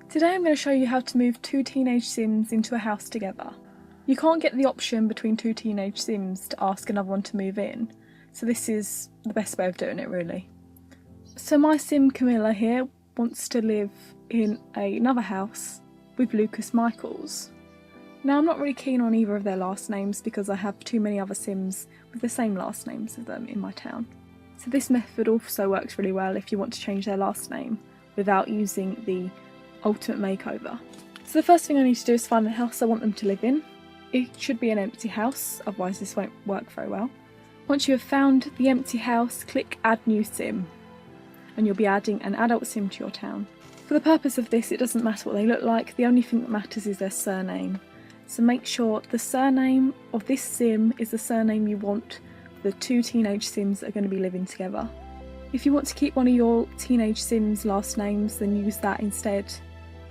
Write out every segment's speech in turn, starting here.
Today I'm going to show you how to move two teenage Sims into a house together. You can't get the option between two teenage Sims to ask another one to move in, so this is the best way of doing it really. So my Sim Camilla here wants to live in another house with Lucas Michaels. Now I'm not really keen on either of their last names because I have too many other Sims with the same last names as them in my town. So this method also works really well if you want to change their last name without using the ultimate makeover. So the first thing I need to do is find the house I want them to live in. It should be an empty house, otherwise this won't work very well. Once you have found the empty house, click Add New Sim, and you'll be adding an adult Sim to your town. For the purpose of this, it doesn't matter what they look like, the only thing that matters is their surname. So make sure the surname of this Sim is the surname you want the two teenage Sims that are going to be living together. If you want to keep one of your teenage Sims' last names, then use that instead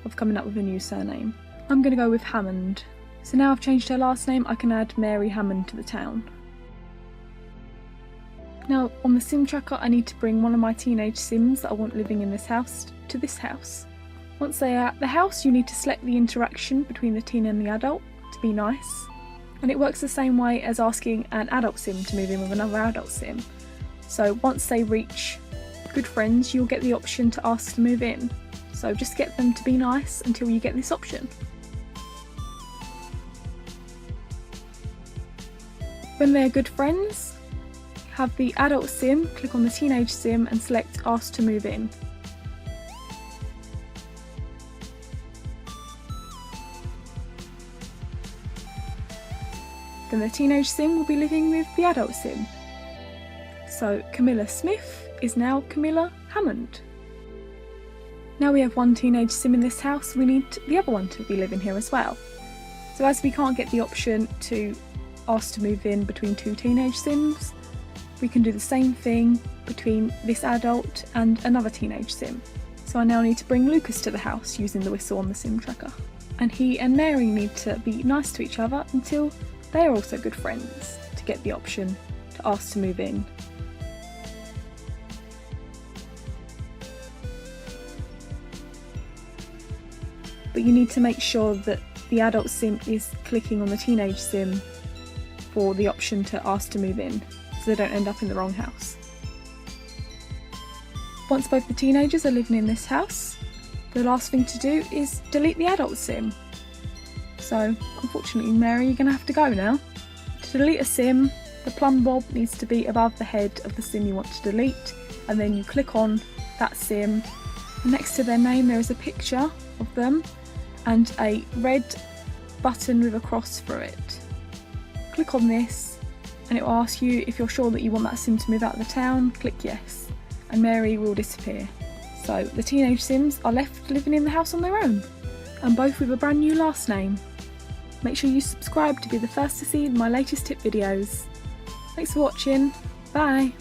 of coming up with a new surname. I'm going to go with Hammond. So now I've changed her last name, I can add Mary Hammond to the town. Now on the Sim tracker I need to bring one of my teenage Sims that I want living in this house to this house. Once they are at the house you need to select the interaction between the teen and the adult to be nice. And it works the same way as asking an adult Sim to move in with another adult Sim. So once they reach good friends you'll get the option to ask to move in. So just get them to be nice until you get this option. When they're good friends, have the adult Sim click on the teenage Sim and select Ask to move in. Then the teenage Sim will be living with the adult Sim. So Camilla Smith is now Camilla Hammond. Now we have one teenage Sim in this house, we need the other one to be living here as well. So as we can't get the option to ask to move in between two teenage Sims, we can do the same thing between this adult and another teenage Sim. So I now need to bring Lucas to the house using the whistle on the Sim tracker. And he and Mary need to be nice to each other until they are also good friends to get the option to ask to move in. But you need to make sure that the adult Sim is clicking on the teenage Sim for the option to ask to move in, so they don't end up in the wrong house. Once both the teenagers are living in this house, the last thing to do is delete the adult Sim. So unfortunately Mary, you're going to have to go now. To delete a Sim, the plumb bob needs to be above the head of the Sim you want to delete, and then you click on that Sim, and next to their name there is a picture of them and a red button with a cross through it. Click on this and it will ask you if you're sure that you want that Sim to move out of the town. Click yes and Mary will disappear. So the teenage Sims are left living in the house on their own, and both with a brand new last name. Make sure you subscribe to be the first to see my latest tip videos. Thanks for watching, bye!